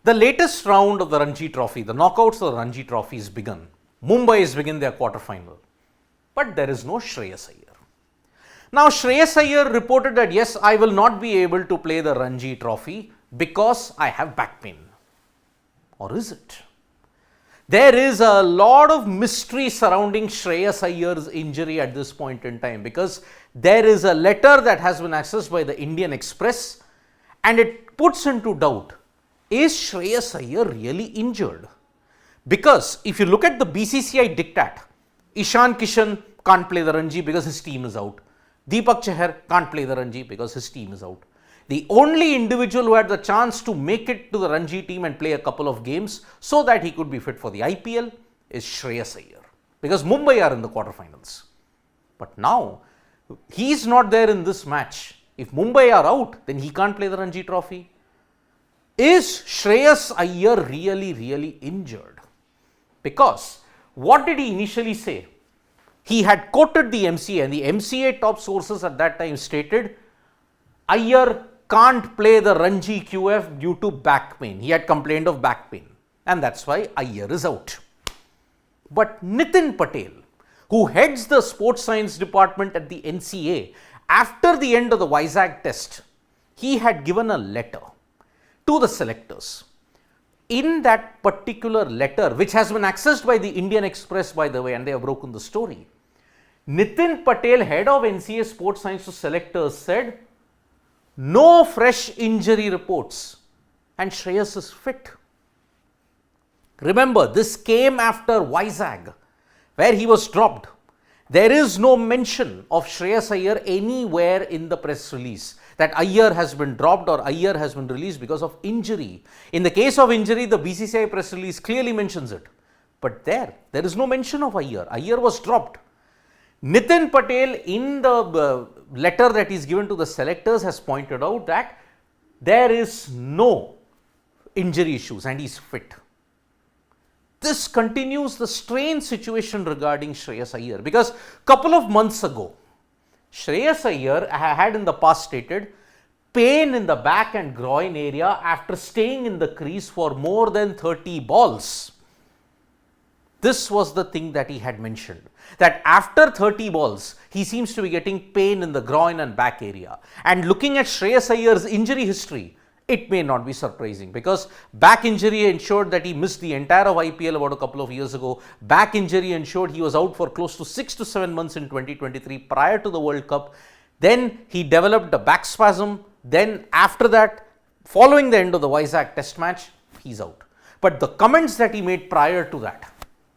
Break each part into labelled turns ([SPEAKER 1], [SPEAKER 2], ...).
[SPEAKER 1] The latest round of the Ranji Trophy, the knockouts of the Ranji Trophy is begun. Mumbai has begun their quarterfinal. But there is no Shreyas Iyer. Now Shreyas Iyer reported that yes, I will not be able to play the Ranji Trophy because I have back pain. Or is it? There is a lot of mystery surrounding Shreyas Iyer's injury at this point in time, because there is a letter that has been accessed by the Indian Express and it puts into doubt, is Shreyas Iyer really injured? Because if you look at the BCCI diktat, Ishan Kishan can't play the Ranji because his team is out. Deepak Chahar can't play the Ranji because his team is out. The only individual who had the chance to make it to the Ranji team and play a couple of games so that he could be fit for the IPL is Shreyas Iyer, because Mumbai are in the quarterfinals. But now, he is not there in this match. If Mumbai are out, then he can't play the Ranji Trophy. Is Shreyas Iyer really injured? Because what did he initially say? He had quoted the MCA, and the MCA top sources at that time stated, Iyer can't play the Ranji QF due to back pain. He had complained of back pain, and that's why Iyer is out. But Nitin Patel, who heads the sports science department at the NCA, after the end of the Vizag test, he had given a letter to the selectors. In that particular letter, which has been accessed by the Indian Express, by the way, and they have broken the story, Nitin Patel, head of NCA sports science to selectors, said, no fresh injury reports and Shreyas is fit. Remember, this came after Vizag, where he was dropped. There is no mention of Shreyas Iyer anywhere in the press release that Iyer has been dropped or Iyer has been released because of injury. In the case of injury, the BCCI press release clearly mentions it. But there is no mention of Iyer. Iyer was dropped. Nitin Patel, in the letter that is given to the selectors, has pointed out that there is no injury issues and he is fit. This continues the strange situation regarding Shreyas Iyer, because couple of months ago, Shreyas Iyer had in the past stated pain in the back and groin area after staying in the crease for more than 30 balls. This was the thing that he had mentioned, that after 30 balls, he seems to be getting pain in the groin and back area. And looking at Shreyas Iyer's injury history, it may not be surprising, because back injury ensured that he missed the entire of IPL about a couple of years ago. Back injury ensured he was out for close to 6 to 7 months in 2023 prior to the World Cup. Then he developed a back spasm. Then after that, following the end of the Vizag test match, he's out. But the comments that he made prior to that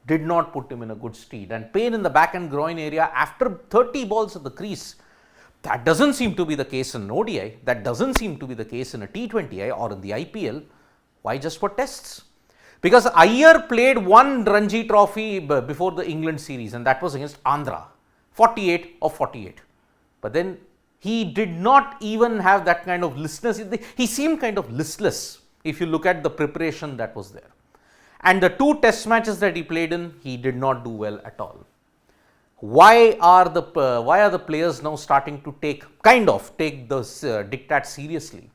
[SPEAKER 1] did not put him in a good stead, and pain in the back and groin area after 30 balls at the crease, that doesn't seem to be the case in ODI, that doesn't seem to be the case in a T20I or in the IPL. Why just for tests? Because Iyer played one Ranji Trophy before the England series, and that was against Andhra, 48 of 48. But then he did not even have that kind of listlessness. He seemed kind of listless if you look at the preparation that was there. And the two test matches that he played in, he did not do well at all. Why are the players now starting to take this diktat seriously?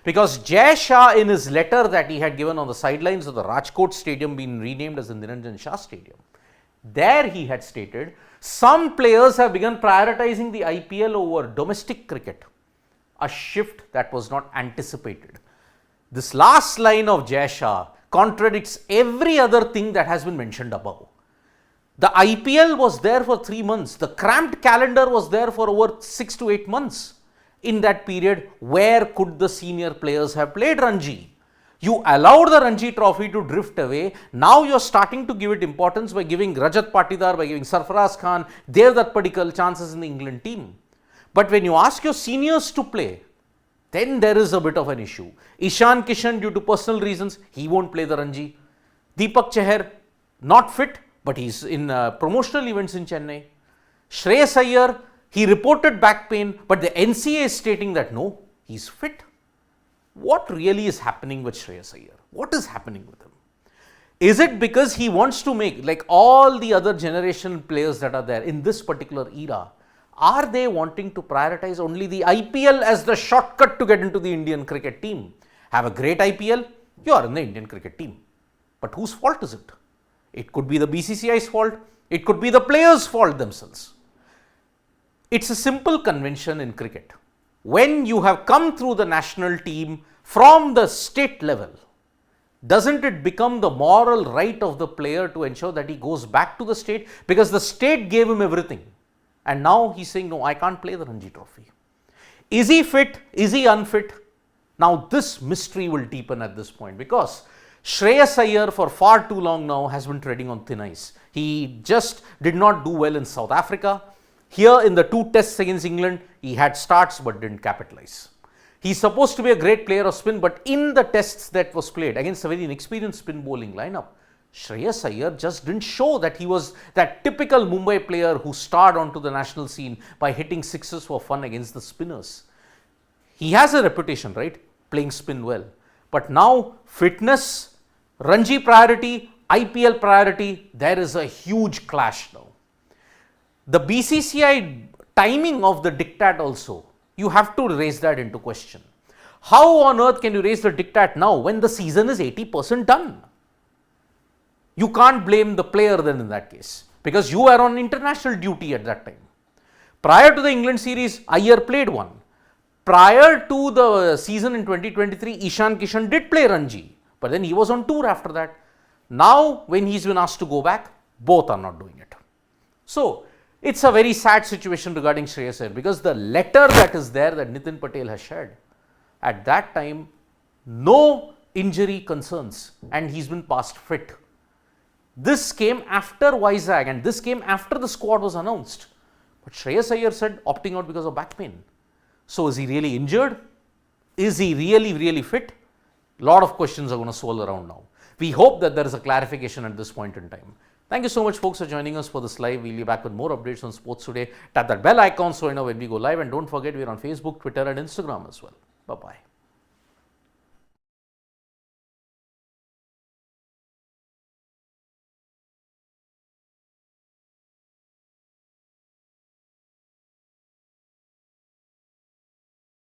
[SPEAKER 1] Because Jai Shah, in his letter that he had given on the sidelines of the Rajkot Stadium being renamed as the Niranjan Shah Stadium, there he had stated, some players have begun prioritizing the IPL over domestic cricket, a shift that was not anticipated. This last line of Jai Shah contradicts every other thing that has been mentioned above. The IPL was there for 3 months. The cramped calendar was there for over 6 to 8 months. In that period, where could the senior players have played Ranji? You allowed the Ranji Trophy to drift away. Now you are starting to give it importance by giving Rajat Patidar, by giving Sarfaraz Khan, Devdutt Padikkal chances in the England team. But when you ask your seniors to play, then there is a bit of an issue. Ishan Kishan, due to personal reasons, he won't play the Ranji. Deepak Chahar, not fit, but he's in promotional events in Chennai. Shreyas Iyer, he reported back pain, but the NCA is stating that no, he's fit. What really is happening with Shreyas Iyer? What is happening with him? Is it because he wants to make, like all the other generation players that are there in this particular era, are they wanting to prioritize only the IPL as the shortcut to get into the Indian cricket team? Have a great IPL, you are in the Indian cricket team. But whose fault is it? It could be the BCCI's fault, it could be the players' fault themselves. It's a simple convention in cricket. When you have come through the national team from the state level, doesn't it become the moral right of the player to ensure that he goes back to the state, because the state gave him everything and now he's saying, no, I can't play the Ranji Trophy. Is he fit? Is he unfit? Now this mystery will deepen at this point, because Shreyas Iyer for far too long now has been treading on thin ice. He just did not do well in South Africa. Here in the 2 tests against England, he had starts but didn't capitalize. He's supposed to be a great player of spin, but in the tests that was played against a very inexperienced spin bowling lineup, Shreyas Iyer just didn't show that he was that typical Mumbai player who starred onto the national scene by hitting sixes for fun against the spinners. He has a reputation, right, playing spin well. But now fitness, Ranji priority, IPL priority, there is a huge clash now. The BCCI timing of the diktat also, you have to raise that into question. How on earth can you raise the diktat now when the season is 80% done? You can't blame the player then in that case, because you were on international duty at that time. Prior to the England series, Iyer played one. Prior to the season in 2023, Ishan Kishan did play Ranji, but then he was on tour after that. Now, when he's been asked to go back, both are not doing it. So, it's a very sad situation regarding Shreyas Iyer, because the letter that is there that Nitin Patel has shared, at that time, no injury concerns and he's been passed fit. This came after Vizag and this came after the squad was announced. But Shreyas Iyer said opting out because of back pain. So, is he really injured? Is he really fit? A lot of questions are going to swirl around now. We hope that there is a clarification at this point in time. Thank you so much, folks, for joining us for this live. We'll be back with more updates on sports today. Tap that bell icon so you know when we go live, and don't forget we're on Facebook, Twitter and Instagram as well. Bye-bye.